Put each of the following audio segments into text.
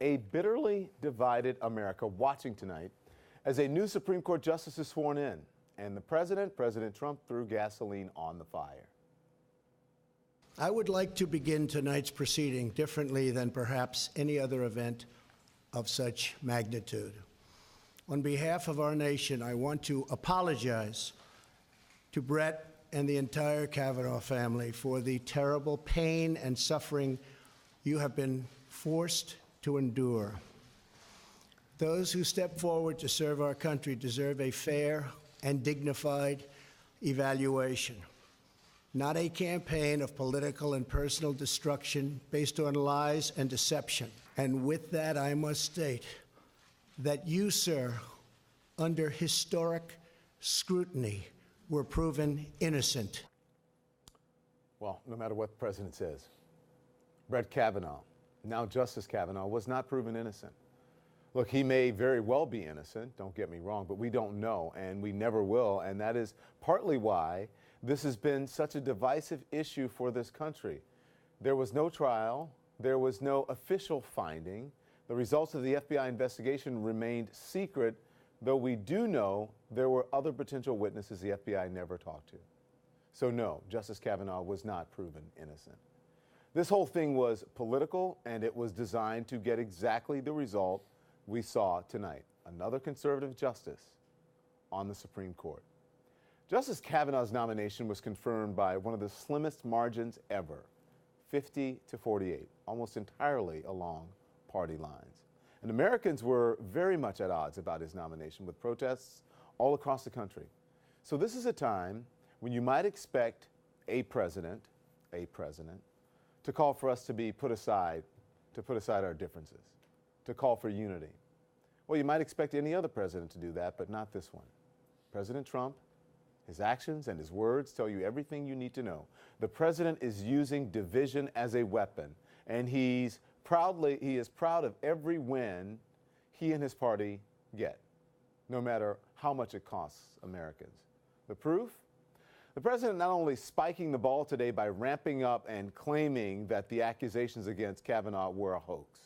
A bitterly divided America watching tonight as a new Supreme Court justice is sworn in, and the President Trump, threw gasoline on the fire. I would like to begin tonight's proceeding differently than perhaps any other event of such magnitude. On behalf of our nation, I want to apologize to Brett and the entire Kavanaugh family for the terrible pain and suffering you have been forced to endure. Those who step forward to serve our country deserve a fair and dignified evaluation, not a campaign of political and personal destruction based on lies and deception. And with that, I must state that you, sir, under historic scrutiny, were proven innocent. Well, no matter what the president says, Brett Kavanaugh, now Justice Kavanaugh, was not proven innocent. Look, he may very well be innocent, don't get me wrong, but we don't know, and we never will, and that is partly why this has been such a divisive issue for this country. There was no trial, there was no official finding. The results of the FBI investigation remained secret, though we do know there were other potential witnesses the FBI never talked to. So no, Justice Kavanaugh was not proven innocent. This whole thing was political, and it was designed to get exactly the result we saw tonight. Another conservative justice on the Supreme Court. Justice Kavanaugh's nomination was confirmed by one of the slimmest margins ever, 50 to 48, almost entirely along party lines. And Americans were very much at odds about his nomination, with protests all across the country. So this is a time when you might expect a president to call for us to be put aside our differences, to call for unity. Well, you might expect any other president to do that, but not this one. President Trump, his actions and his words tell you everything you need to know. The president is using division as a weapon, and he is proud of every win he and his party get, no matter how much it costs Americans. The proof? The president not only spiking the ball today by ramping up and claiming that the accusations against Kavanaugh were a hoax.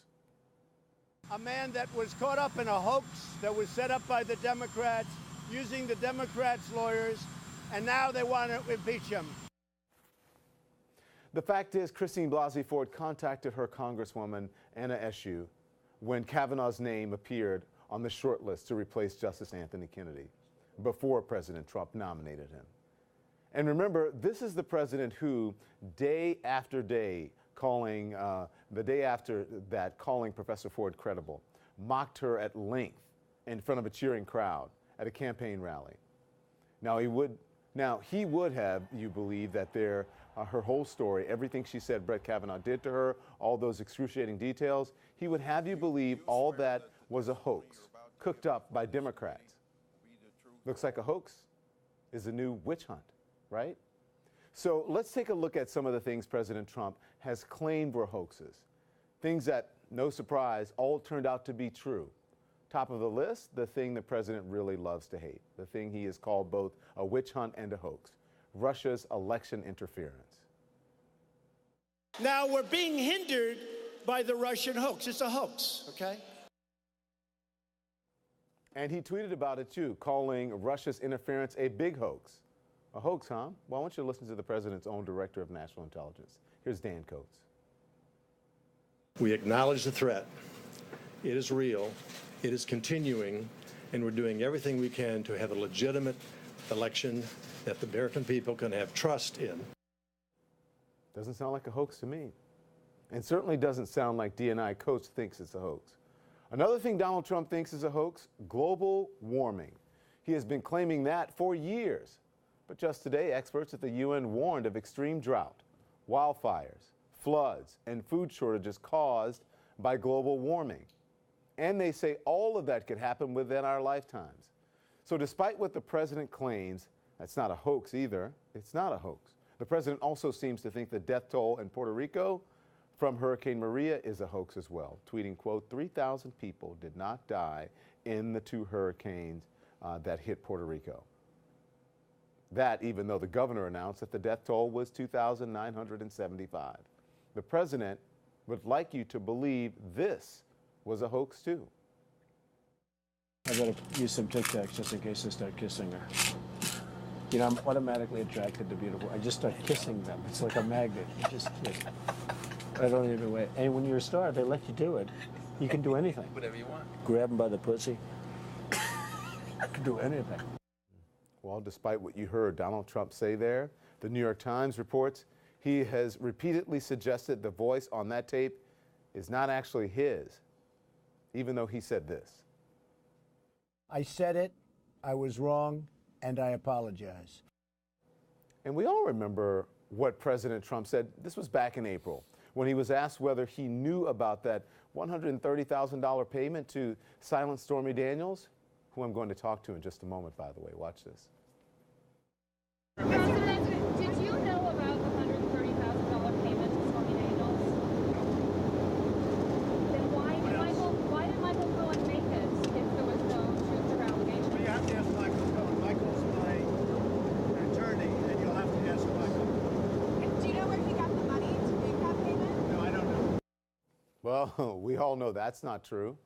A man that was caught up in a hoax that was set up by the Democrats, using the Democrats' lawyers, and now they want to impeach him. The fact is, Christine Blasey Ford contacted her Congresswoman Anna Eshoo when Kavanaugh's name appeared on the short list to replace Justice Anthony Kennedy before President Trump nominated him. And remember, this is the president who, day after day, calling Professor Ford credible, mocked her at length in front of a cheering crowd at a campaign rally. Now he would have you believe that her whole story, everything she said Brett Kavanaugh did to her, all those excruciating details, he would have you believe all that was a hoax cooked up by Democrats. Looks like a hoax is a new witch hunt, right? So let's take a look at some of the things President Trump has claimed were hoaxes. Things that, no surprise, all turned out to be true. Top of the list, the thing the president really loves to hate, the thing he has called both a witch hunt and a hoax, Russia's election interference. Now we're being hindered by the Russian hoax. It's a hoax, okay? And he tweeted about it too, calling Russia's interference a big hoax. A hoax, huh? Well, I want you to listen to the president's own director of national intelligence. Here's Dan Coates. We acknowledge the threat. It is real. It is continuing, and we're doing everything we can to have a legitimate election that the American people can have trust in. Doesn't sound like a hoax to me. And certainly doesn't sound like DNI Coates thinks it's a hoax. Another thing Donald Trump thinks is a hoax, global warming. He has been claiming that for years. But just today, experts at the UN warned of extreme drought, wildfires, floods, and food shortages caused by global warming. And they say all of that could happen within our lifetimes. So despite what the president claims, that's not a hoax either. It's not a hoax. The president also seems to think the death toll in Puerto Rico from Hurricane Maria is a hoax as well, tweeting, quote, 3,000 people did not die in the two hurricanes that hit Puerto Rico. That even though the governor announced that the death toll was 2,975. The president would like you to believe this was a hoax too. I better use some Tic Tacs just in case I start kissing her. You know, I'm automatically attracted to beautiful. I just start kissing them. It's like a magnet. You just kiss. I don't even wait. And when you're a star, they let you do it. You can do anything. Whatever you want. Grab them by the pussy. I can do anything. Well, despite what you heard Donald Trump say there, the New York Times reports he has repeatedly suggested the voice on that tape is not actually his, even though he said this. I said it, I was wrong, and I apologize. And we all remember what President Trump said. This was back in April when he was asked whether he knew about that $130,000 payment to Silent Stormy Daniels, who I'm going to talk to in just a moment, by the way. Watch this. President, did you know about the $130,000 payment to Stormy Daniels? Then why did Michael Cohen make it if there was no truth or allegation? Well, you have to ask Michael Cohen. Michael's my attorney, and you'll have to ask Michael. Do you know where he got the money to make that payment? No, I don't know. Well, we all know that's not true.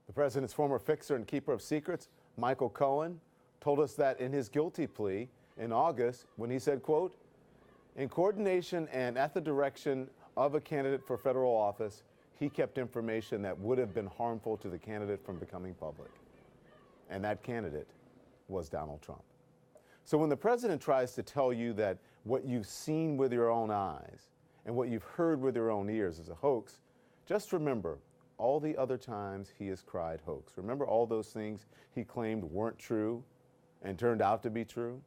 The president's former fixer and keeper of secrets, Michael Cohen, told us that in his guilty plea in August when he said, quote, "In coordination and at the direction of a candidate for federal office, he kept information that would have been harmful to the candidate from becoming public." And that candidate was Donald Trump. So when the president tries to tell you that what you've seen with your own eyes and what you've heard with your own ears is a hoax, just remember all the other times he has cried hoax. Remember all those things he claimed weren't true and turned out to be true?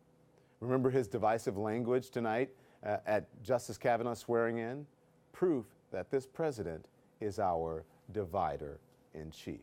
Remember his divisive language tonight at Justice Kavanaugh's swearing in? Proof that this president is our divider in chief.